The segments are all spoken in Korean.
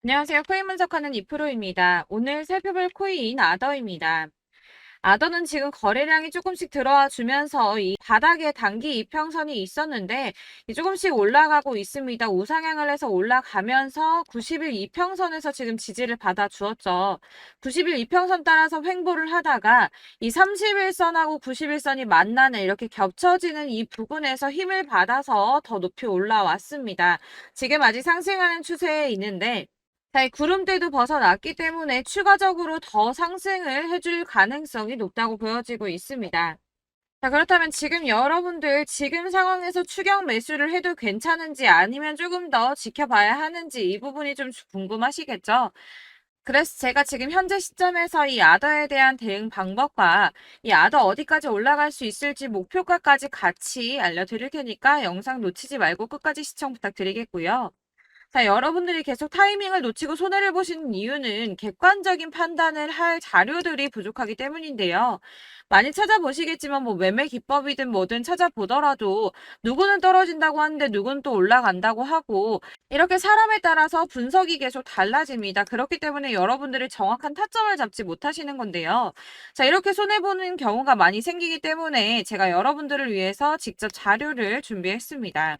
안녕하세요. 코인 분석하는 이프로입니다. 오늘 살펴볼 코인 아더입니다. 아더는 지금 거래량이 조금씩 들어와 주면서 이 바닥에 단기 이평선이 있었는데 조금씩 올라가고 있습니다. 우상향을 해서 올라가면서 90일 이평선에서 지금 지지를 받아 주었죠. 90일 이평선 따라서 횡보를 하다가 이 30일선하고 90일선이 만나는 이렇게 겹쳐지는 이 부분에서 힘을 받아서 더 높이 올라왔습니다. 지금 아직 상승하는 추세에 있는데 자, 이 구름대도 벗어났기 때문에 추가적으로 더 상승을 해줄 가능성이 높다고 보여지고 있습니다. 자, 그렇다면 지금 여러분들 지금 상황에서 추격 매수를 해도 괜찮은지 아니면 조금 더 지켜봐야 하는지 이 부분이 좀 궁금하시겠죠? 그래서 제가 지금 현재 시점에서 이 아더에 대한 대응 방법과 이 아더 어디까지 올라갈 수 있을지 목표가까지 같이 알려드릴 테니까 영상 놓치지 말고 끝까지 시청 부탁드리겠고요. 자, 여러분들이 계속 타이밍을 놓치고 손해를 보시는 이유는 객관적인 판단을 할 자료들이 부족하기 때문인데요. 많이 찾아보시겠지만 뭐 매매 기법이든 뭐든 찾아보더라도 누구는 떨어진다고 하는데 누구는 또 올라간다고 하고 이렇게 사람에 따라서 분석이 계속 달라집니다. 그렇기 때문에 여러분들이 정확한 타점을 잡지 못하시는 건데요. 자, 이렇게 손해보는 경우가 많이 생기기 때문에 제가 여러분들을 위해서 직접 자료를 준비했습니다.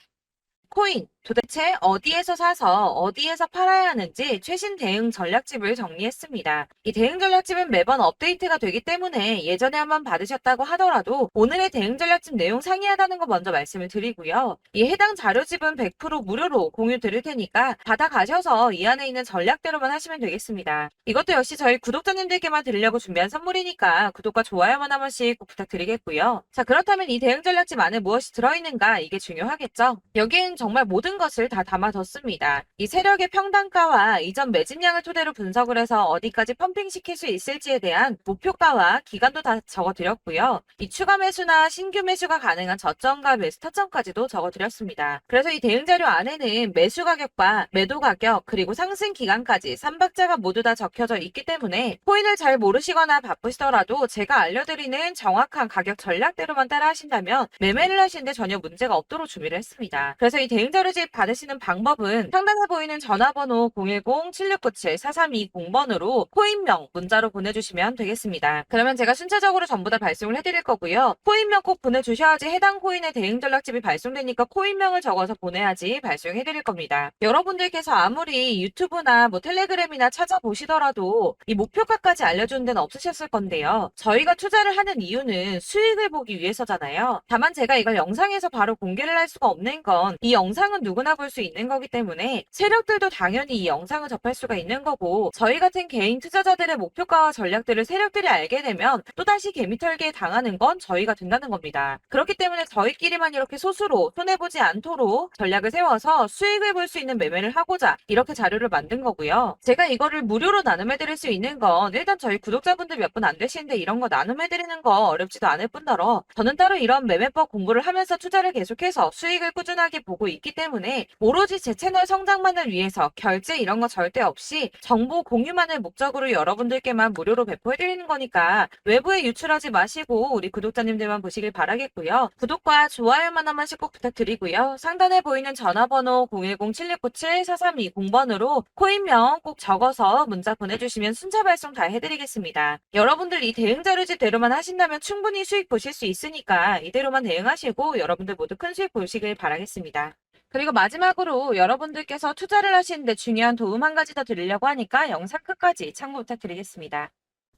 코인, 도대체 어디에서 사서 어디에서 팔아야 하는지 최신 대응 전략집을 정리했습니다. 이 대응 전략집은 매번 업데이트가 되기 때문에 예전에 한번 받으셨다고 하더라도 오늘의 대응 전략집 내용 상이하다는 거 먼저 말씀을 드리고요. 이 해당 자료집은 100% 무료로 공유 드릴 테니까 받아가셔서 이 안에 있는 전략대로만 하시면 되겠습니다. 이것도 역시 저희 구독자님들께만 드리려고 준비한 선물이니까 구독과 좋아요만 한 번씩 꼭 부탁드리겠고요. 자, 그렇다면 이 대응 전략집 안에 무엇이 들어있는가 이게 중요하겠죠? 여기엔 정말 모든 것을 다 담아뒀습니다. 이 세력의 평단가와 이전 매집량을 토대로 분석을 해서 어디까지 펌핑시킬 수 있을지에 대한 목표가와 기간도 다 적어드렸고요. 이 추가 매수나 신규 매수가 가능한 저점과 매수 타점까지도 적어드렸습니다. 그래서 이 대응 자료 안에는 매수 가격과 매도 가격 그리고 상승 기간까지 3박자가 모두 다 적혀져 있기 때문에 코인을 잘 모르시거나 바쁘시더라도 제가 알려드리는 정확한 가격 전략대로만 따라 하신다면 매매를 하시는데 전혀 문제가 없도록 준비를 했습니다. 그래서 이 대응 자료집 받으시는 방법은 상단에 보이는 전화번호 010-7697-4320번으로 코인명 문자로 보내주시면 되겠습니다. 그러면 제가 순차적으로 전부 다 발송을 해드릴 거고요. 코인명 꼭 보내주셔야지 해당 코인의 대응 전략집이 발송되니까 코인명을 적어서 보내야지 발송해드릴 겁니다. 여러분들께서 아무리 유튜브나 뭐 텔레그램이나 찾아보시더라도 이 목표가까지 알려주는 데는 없으셨을 건데요. 저희가 투자를 하는 이유는 수익을 보기 위해서잖아요. 다만 제가 이걸 영상에서 바로 공개를 할 수가 없는 건 이 영상은 누구나 볼 수 있는 거기 때문에 세력들도 당연히 이 영상을 접할 수가 있는 거고 저희 같은 개인 투자자들의 목표가와 전략들을 세력들이 알게 되면 또다시 개미털기에 당하는 건 저희가 된다는 겁니다. 그렇기 때문에 저희끼리만 이렇게 소수로 손해보지 않도록 전략을 세워서 수익을 볼 수 있는 매매를 하고자 이렇게 자료를 만든 거고요. 제가 이거를 무료로 나눔해드릴 수 있는 건 일단 저희 구독자분들 몇 분 안 되시는데 이런 거 나눔해드리는 거 어렵지도 않을 뿐더러 저는 따로 이런 매매법 공부를 하면서 투자를 계속해서 수익을 꾸준하게 보고 있기 때문에 오로지 제 채널 성장만을 위해서 결제 이런 거 절대 없이 정보 공유만을 목적으로 여러분들께만 무료로 배포해드리는 거니까 외부에 유출하지 마시고 우리 구독자님들만 보시길 바라겠고요. 구독과 좋아요만 한 번씩 꼭 부탁드리고요. 상단에 보이는 전화번호 010-7697-4320번으로 코인명 꼭 적어서 문자 보내주시면 순차 발송 다 해드리겠습니다. 여러분들 이 대응 자료집대로만 하신다면 충분히 수익 보실 수 있으니까 이대로만 대응하시고 여러분들 모두 큰 수익 보시길 바라겠습니다. 그리고 마지막으로 여러분들께서 투자를 하시는데 중요한 도움 한 가지 더 드리려고 하니까 영상 끝까지 참고 부탁드리겠습니다.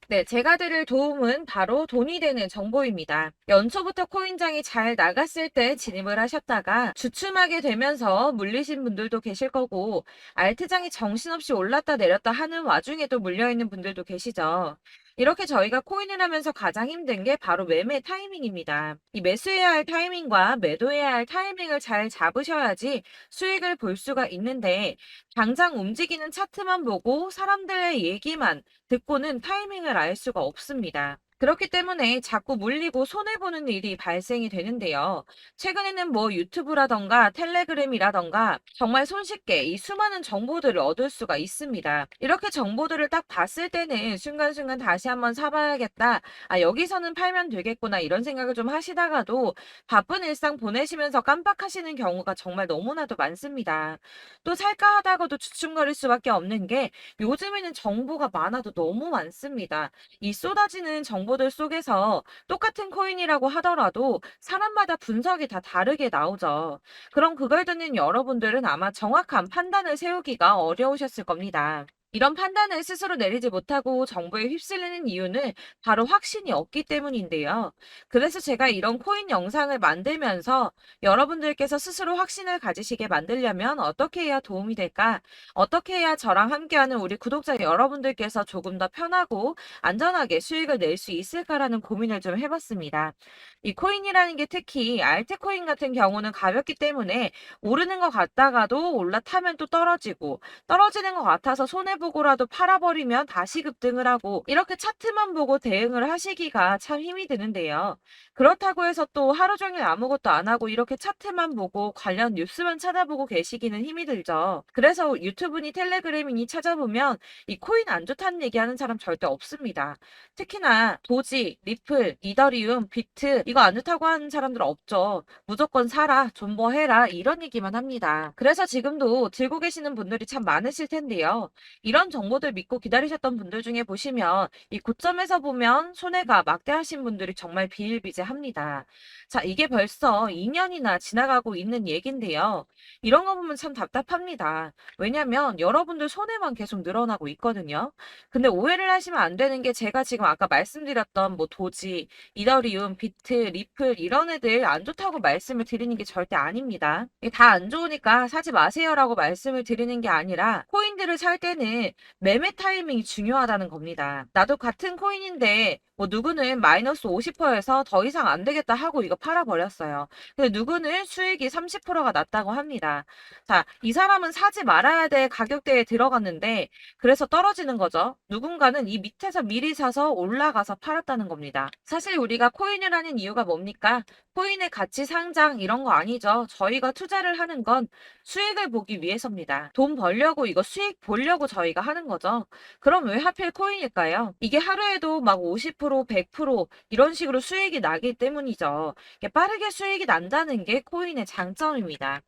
네, 제가 드릴 도움은 바로 돈이 되는 정보입니다. 연초부터 코인장이 잘 나갔을 때 진입을 하셨다가 주춤하게 되면서 물리신 분들도 계실 거고 알트장이 정신없이 올랐다 내렸다 하는 와중에도 물려있는 분들도 계시죠. 이렇게 저희가 코인을 하면서 가장 힘든 게 바로 매매 타이밍입니다. 이 매수해야 할 타이밍과 매도해야 할 타이밍을 잘 잡으셔야지 수익을 볼 수가 있는데 당장 움직이는 차트만 보고 사람들의 얘기만 듣고는 타이밍을 알 수가 없습니다. 그렇기 때문에 자꾸 물리고 손해보는 일이 발생이 되는데요. 최근에는 뭐 유튜브라던가 텔레그램이라던가 정말 손쉽게 이 수많은 정보들을 얻을 수가 있습니다. 이렇게 정보들을 딱 봤을 때는 순간순간 다시 한번 사봐야겠다. 아, 여기서는 팔면 되겠구나. 이런 생각을 좀 하시다가도 바쁜 일상 보내시면서 깜빡하시는 경우가 정말 너무나도 많습니다. 또 살까 하다가도 주춤거릴 수밖에 없는 게 요즘에는 정보가 많아도 너무 많습니다. 이 쏟아지는 정보들 속에서 똑같은 코인이라고 하더라도 사람마다 분석이 다 다르게 나오죠. 그럼 그걸 듣는 여러분들은 아마 정확한 판단을 세우기가 어려우셨을 겁니다. 이런 판단을 스스로 내리지 못하고 정보에 휩쓸리는 이유는 바로 확신이 없기 때문인데요. 그래서 제가 이런 코인 영상을 만들면서 여러분들께서 스스로 확신을 가지시게 만들려면 어떻게 해야 도움이 될까? 어떻게 해야 저랑 함께하는 우리 구독자 여러분들께서 조금 더 편하고 안전하게 수익을 낼 수 있을까라는 고민을 좀 해봤습니다. 이 코인이라는 게 특히 알트코인 같은 경우는 가볍기 때문에 오르는 것 같다가도 올라타면 또 떨어지고 떨어지는 것 같아서 손해보고라도 팔아버리면 다시 급등을 하고 이렇게 차트만 보고 대응을 하시기가 참 힘이 드는데요. 그렇다고 해서 또 하루 종일 아무것도 안 하고 이렇게 차트만 보고 관련 뉴스만 찾아보고 계시기는 힘이 들죠. 그래서 유튜브니 텔레그램이니 찾아보면 이 코인 안 좋다는 얘기하는 사람 절대 없습니다. 특히나 도지, 리플, 이더리움, 비트 이거 안 좋다고 하는 사람들 없죠. 무조건 사라, 존버해라 이런 얘기만 합니다. 그래서 지금도 들고 계시는 분들이 참 많으실 텐데요. 이런 정보들 믿고 기다리셨던 분들 중에 보시면 이 고점에서 보면 손해가 막대하신 분들이 정말 비일비재합니다. 자, 이게 벌써 2년이나 지나가고 있는 얘긴데요. 이런 거 보면 참 답답합니다. 왜냐면 여러분들 손해만 계속 늘어나고 있거든요. 근데 오해를 하시면 안 되는 게 제가 지금 아까 말씀드렸던 뭐 도지, 이더리움, 비트, 리플 이런 애들 안 좋다고 말씀을 드리는 게 절대 아닙니다. 다 안 좋으니까 사지 마세요라고 말씀을 드리는 게 아니라 코인들을 살 때는 매매 타이밍이 중요하다는 겁니다. 나도 같은 코인인데 뭐 누구는 마이너스 50%에서 더 이상 안 되겠다 하고 이거 팔아버렸어요. 근데 누구는 수익이 30%가 났다고 합니다. 자, 이 사람은 사지 말아야 될 가격대에 들어갔는데 그래서 떨어지는 거죠. 누군가는 이 밑에서 미리 사서 올라가서 팔았다는 겁니다. 사실 우리가 코인을 하는 이유가 뭡니까? 코인의 가치 상장 이런 거 아니죠. 저희가 투자를 하는 건 수익을 보기 위해서입니다. 돈 벌려고 이거 수익 보려고 저희가 하는 거죠. 그럼 왜 하필 코인일까요? 이게 하루에도 막 50%, 100% 이런 식으로 수익이 나기 때문이죠. 이게 빠르게 수익이 난다는 게 코인의 장점입니다.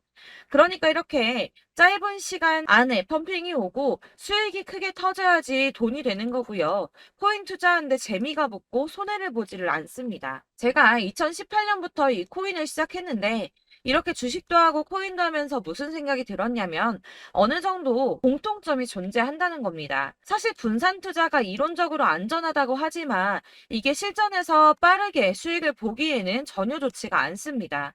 그러니까 이렇게 짧은 시간 안에 펌핑이 오고 수익이 크게 터져야지 돈이 되는 거고요. 코인 투자하는데 재미가 붙고 손해를 보지를 않습니다. 제가 2018년부터 이 코인을 시작했는데 이렇게 주식도 하고 코인도 하면서 무슨 생각이 들었냐면 어느 정도 공통점이 존재한다는 겁니다. 사실 분산 투자가 이론적으로 안전하다고 하지만 이게 실전에서 빠르게 수익을 보기에는 전혀 좋지가 않습니다.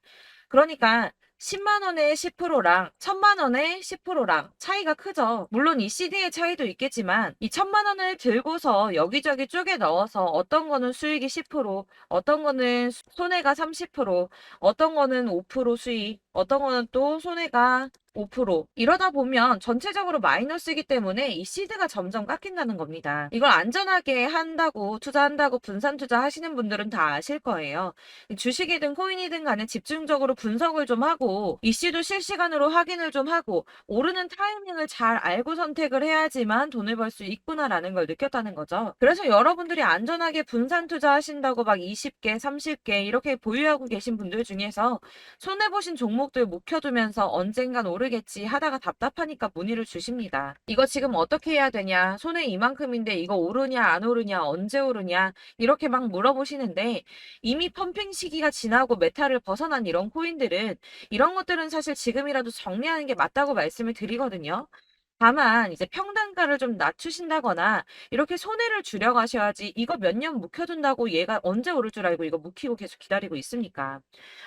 그러니까 10만 원에 10%랑 1000만 원에 10%랑 차이가 크죠. 물론 이 CD의 차이도 있겠지만 이 1000만 원을 들고서 여기저기 쪼개 넣어서 어떤 거는 수익이 10%, 어떤 거는 손해가 30%, 어떤 거는 5% 수익, 어떤 거는 또 손해가 5% 이러다 보면 전체적으로 마이너스이기 때문에 이 시드가 점점 깎인다는 겁니다. 이걸 안전하게 한다고 투자한다고 분산 투자하시는 분들은 다 아실 거예요. 주식이든 코인이든 간에 집중적으로 분석을 좀 하고 이슈도 실시간으로 확인을 좀 하고 오르는 타이밍을 잘 알고 선택을 해야지만 돈을 벌 수 있구나라는 걸 느꼈다는 거죠. 그래서 여러분들이 안전하게 분산 투자하신다고 막 20개, 30개 이렇게 보유하고 계신 분들 중에서 손해보신 종목들 묵혀두면서 언젠간 오르겠지 하다가 답답하니까 문의를 주십니다. 이거 지금 어떻게 해야 되냐? 손해 이만큼인데 이거 오르냐 안 오르냐 언제 오르냐 이렇게 막 물어보시는데 이미 펌핑 시기가 지나고 메타를 벗어난 이런 코인들은 이런 것들은 사실 지금이라도 정리하는 게 맞다고 말씀을 드리거든요. 다만 이제 평단가를 좀 낮추신다거나 이렇게 손해를 줄여가셔야지 이거 몇 년 묵혀둔다고 얘가 언제 오를 줄 알고 이거 묵히고 계속 기다리고 있습니까?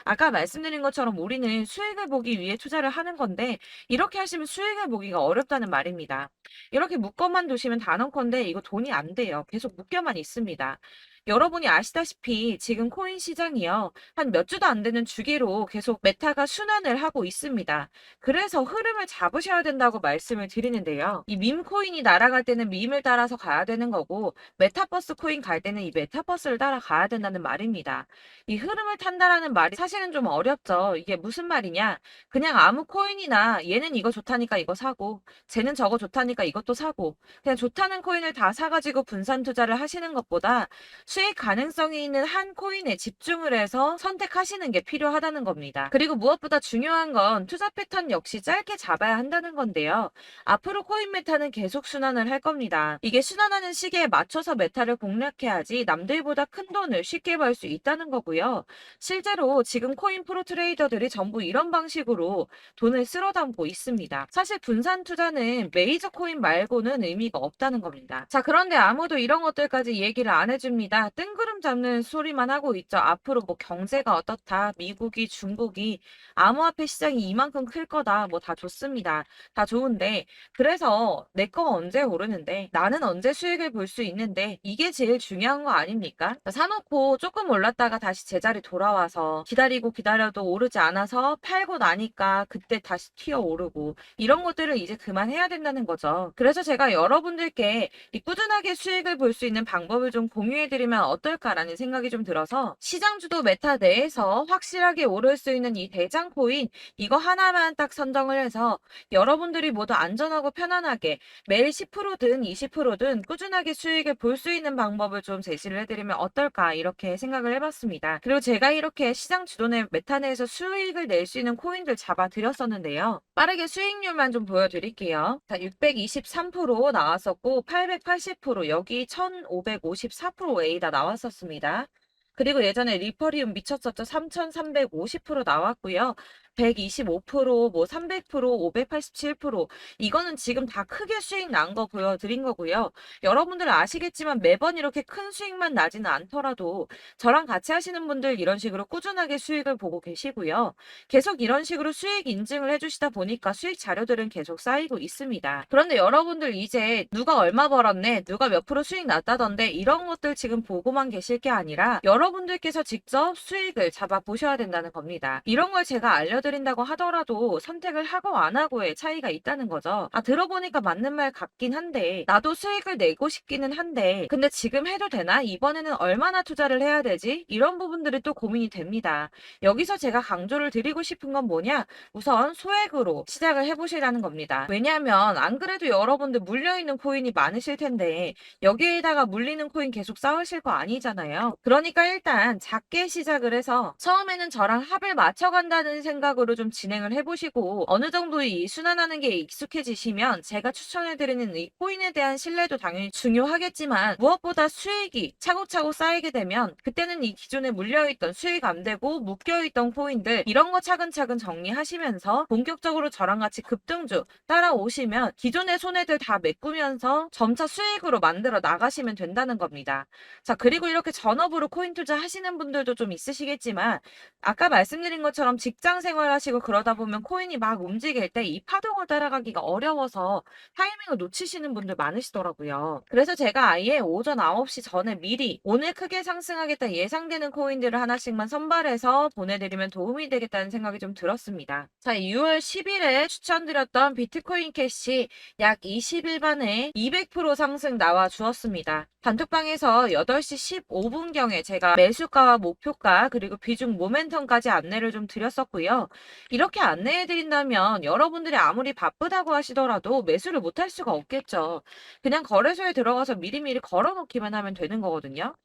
아까 말씀드린 것처럼 우리는 수익을 보기 위해 투자를 하는 건데 이렇게 하시면 수익을 보기가 어렵다는 말입니다. 이렇게 묶어만 두시면 단언컨대 이거 돈이 안 돼요. 계속 묶여만 있습니다. 여러분이 아시다시피 지금 코인 시장이요. 한 몇 주도 안 되는 주기로 계속 메타가 순환을 하고 있습니다. 그래서 흐름을 잡으셔야 된다고 말씀을 드리는데요. 이 밈 코인이 날아갈 때는 밈을 따라서 가야 되는 거고 메타버스 코인 갈 때는 이 메타버스를 따라가야 된다는 말입니다. 이 흐름을 탄다라는 말이 사실은 좀 어렵죠. 이게 무슨 말이냐? 그냥 아무 코인이나 얘는 이거 좋다니까 이거 사고 쟤는 저거 좋다니까 이것도 사고 그냥 좋다는 코인을 다 사가지고 분산 투자를 하시는 것보다 수익 가능성이 있는 한 코인에 집중을 해서 선택하시는 게 필요하다는 겁니다. 그리고 무엇보다 중요한 건 투자 패턴 역시 짧게 잡아야 한다는 건데요. 앞으로 코인 메타는 계속 순환을 할 겁니다. 이게 순환하는 시기에 맞춰서 메타를 공략해야지 남들보다 큰 돈을 쉽게 벌 수 있다는 거고요. 실제로 지금 코인 프로 트레이더들이 전부 이런 방식으로 돈을 쓸어 담고 있습니다. 사실 분산 투자는 메이저 코인 말고는 의미가 없다는 겁니다. 자, 그런데 아무도 이런 것들까지 얘기를 안 해줍니다. 뜬구름 잡는 소리만 하고 있죠. 앞으로 뭐 경제가 어떻다, 미국이, 중국이, 암호화폐 시장이 이만큼 클 거다, 뭐 다 좋습니다. 다 좋은데, 그래서 내 거 언제 오르는데, 나는 언제 수익을 볼 수 있는데, 이게 제일 중요한 거 아닙니까? 사놓고 조금 올랐다가 다시 제자리 돌아와서 기다리고 기다려도 오르지 않아서 팔고 나니까 그때 다시 튀어 오르고, 이런 것들을 이제 그만해야 된다는 거죠. 그래서 제가 여러분들께 이 꾸준하게 수익을 볼 수 있는 방법을 좀 공유해드리면 어떨까라는 생각이 좀 들어서 시장 주도 메타 내에서 확실하게 오를 수 있는 이 대장 코인 이거 하나만 딱 선정을 해서 여러분들이 모두 안전하고 편안하게 매일 10%든 20%든 꾸준하게 수익을 볼 수 있는 방법을 좀 제시를 해드리면 어떨까 이렇게 생각을 해봤습니다. 그리고 제가 이렇게 시장 주도내 메타 내에서 수익을 낼 수 있는 코인들 잡아드렸었는데요. 빠르게 수익률만 좀 보여드릴게요. 자, 623% 나왔었고 880% 여기 1554% A 다 나왔었습니다. 그리고 예전에 리퍼리움 미쳤었죠. 3350% 나왔고요. 125%, 뭐 300%, 587% 이거는 지금 다 크게 수익 난 거 보여드린 거고요. 여러분들 아시겠지만 매번 이렇게 큰 수익만 나지는 않더라도 저랑 같이 하시는 분들 이런 식으로 꾸준하게 수익을 보고 계시고요. 계속 이런 식으로 수익 인증을 해주시다 보니까 수익 자료들은 계속 쌓이고 있습니다. 그런데 여러분들 이제 누가 얼마 벌었네, 누가 몇 프로 수익 났다던데 이런 것들 지금 보고만 계실 게 아니라 여러분들께서 직접 수익을 잡아 보셔야 된다는 겁니다. 이런 걸 제가 알려드린다고 하더라도 선택을 하고 안 하고의 차이가 있다는 거죠. 아, 들어보니까 맞는 말 같긴 한데 나도 수익을 내고 싶기는 한데 근데 지금 해도 되나? 이번에는 얼마나 투자를 해야 되지? 이런 부분들이 또 고민이 됩니다. 여기서 제가 강조를 드리고 싶은 건 뭐냐? 우선 소액으로 시작을 해보시라는 겁니다. 왜냐하면 안 그래도 여러분들 물려있는 코인이 많으실 텐데 여기에다가 물리는 코인 계속 쌓으실 거 아니잖아요. 그러니까 일단 작게 시작을 해서 처음에는 저랑 합을 맞춰간다는 생각으로 좀 진행을 해보시고 어느 정도 이 순환하는 게 익숙해지시면 제가 추천해드리는 이 코인에 대한 신뢰도 당연히 중요하겠지만 무엇보다 수익이 차곡차곡 쌓이게 되면 그때는 이 기존에 물려있던 수익 안 되고 묶여있던 코인들 이런 거 차근차근 정리하시면서 본격적으로 저랑 같이 급등주 따라오시면 기존의 손해들 다 메꾸면서 점차 수익으로 만들어 나가시면 된다는 겁니다. 자, 그리고 이렇게 전업으로 코인 투자 하시는 분들도 좀 있으시겠지만 아까 말씀드린 것처럼 직장 생활하시고 그러다 보면 코인이 막 움직일 때 이 파동을 따라가기가 어려워서 타이밍을 놓치시는 분들 많으시더라고요. 그래서 제가 아예 오전 9시 전에 미리 오늘 크게 상승하겠다 예상되는 코인들을 하나씩만 선발해서 보내드리면 도움이 되겠다는 생각이 좀 들었습니다. 자, 6월 10일에 추천드렸던 비트코인 캐시 약 20일 만에 200% 상승 나와 주었습니다. 단톡방에서 8시 15분경에 제가 매수가와 목표가 그리고 비중 모멘텀까지 안내를 좀 드렸었고요. 이렇게 안내해드린다면 여러분들이 아무리 바쁘다고 하시더라도 매수를 못할 수가 없겠죠. 그냥 거래소에 들어가서 미리미리 걸어놓기만 하면 되는 거거든요.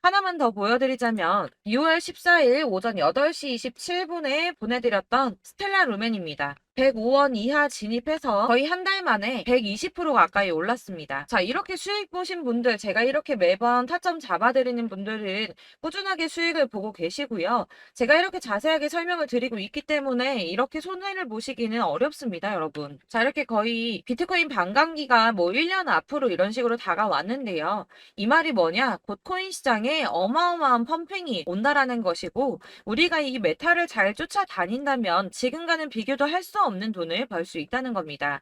하나만 더 보여드리자면 6월 14일 오전 8시 27분에 보내드렸던 스텔라 루멘입니다. 105원 이하 진입해서 거의 한 달 만에 120% 가까이 올랐습니다. 자, 이렇게 수익 보신 분들, 제가 이렇게 매번 타점 잡아드리는 분들은 꾸준하게 수익을 보고 계시고요. 제가 이렇게 자세하게 설명을 드리고 있기 때문에 이렇게 손해를 보시기는 어렵습니다, 여러분. 자, 이렇게 거의 비트코인 반감기가 뭐 1년 앞으로 이런 식으로 다가왔는데요. 이 말이 뭐냐? 곧 코인 시장에 어마어마한 펌핑이 온다라는 것이고 우리가 이 메타를 잘 쫓아다닌다면 지금과는 비교도 할 수 없는 돈을 벌 수 있다는 겁니다.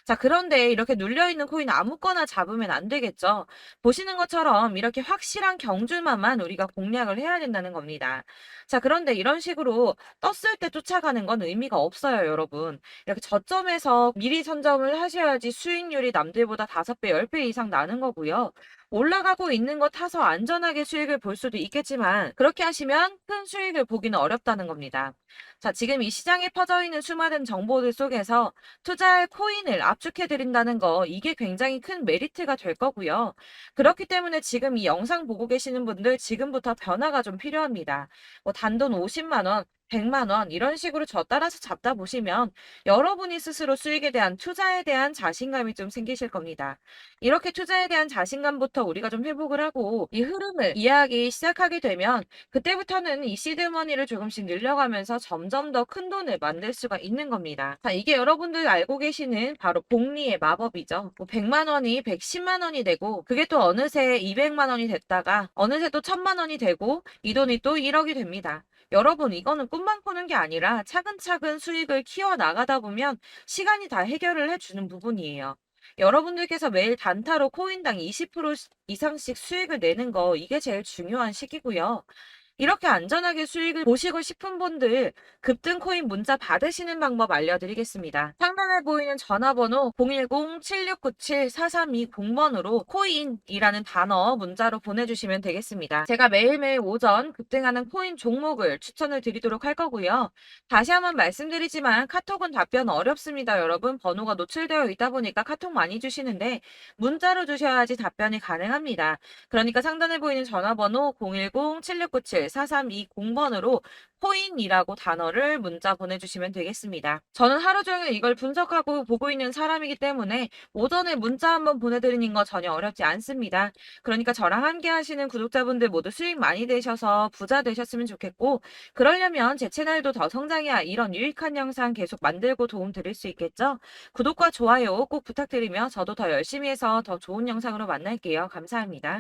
자, 그런데 이렇게 눌려있는 코인 아무거나 잡으면 안 되겠죠. 보시는 것처럼 이렇게 확실한 경주만만 우리가 공략을 해야 된다는 겁니다. 자, 그런데 이런 식으로 떴을 때 쫓아가는 건 의미가 없어요, 여러분. 이렇게 저점에서 미리 선점을 하셔야지 수익률이 남들보다 5배, 10배 이상 나는 거고요. 올라가고 있는 거 타서 안전하게 수익을 볼 수도 있겠지만 그렇게 하시면 큰 수익을 보기는 어렵다는 겁니다. 자, 지금 이 시장에 퍼져 있는 수많은 정보들 속에서 투자할 코인을 압축해 드린다는 거 이게 굉장히 큰 메리트가 될 거고요. 그렇기 때문에 지금 이 영상 보고 계시는 분들 지금부터 변화가 좀 필요합니다. 뭐 단돈 50만 원, 100만 원 이런 식으로 저 따라서 잡다 보시면 여러분이 스스로 수익에 대한 투자에 대한 자신감이 좀 생기실 겁니다. 이렇게 투자에 대한 자신감부터 우리가 좀 회복을 하고 이 흐름을 이해하기 시작하게 되면 그때부터는 이 시드머니를 조금씩 늘려가면서 점점 더 큰 돈을 만들 수가 있는 겁니다. 자, 이게 여러분들 알고 계시는 바로 복리의 마법이죠. 뭐 100만 원이 110만 원이 되고 그게 또 어느새 200만 원이 됐다가 어느새 또 1000만 원이 되고 이 돈이 또 1억이 됩니다. 여러분, 이거는 꿈만 꾸는 게 아니라 차근차근 수익을 키워 나가다 보면 시간이 다 해결을 해주는 부분이에요. 여러분들께서 매일 단타로 코인당 20% 이상씩 수익을 내는 거 이게 제일 중요한 시기고요. 이렇게 안전하게 수익을 보시고 싶은 분들 급등 코인 문자 받으시는 방법 알려드리겠습니다. 상단에 보이는 전화번호 010-7697-4320번으로 코인이라는 단어 문자로 보내주시면 되겠습니다. 제가 매일매일 오전 급등하는 코인 종목을 추천을 드리도록 할 거고요. 다시 한번 말씀드리지만 카톡은 답변 어렵습니다. 여러분, 번호가 노출되어 있다 보니까 카톡 많이 주시는데 문자로 주셔야지 답변이 가능합니다. 그러니까 상단에 보이는 전화번호 010-7697-4320번으로 코인이라고 단어를 문자 보내주시면 되겠습니다. 저는 하루 종일 이걸 분석하고 보고 있는 사람이기 때문에 오전에 문자 한번 보내드리는 거 전혀 어렵지 않습니다. 그러니까 저랑 함께 하시는 구독자분들 모두 수익 많이 되셔서 부자 되셨으면 좋겠고 그러려면 제 채널도 더 성장해야 이런 유익한 영상 계속 만들고 도움 드릴 수 있겠죠? 구독과 좋아요 꼭 부탁드리며 저도 더 열심히 해서 더 좋은 영상으로 만날게요. 감사합니다.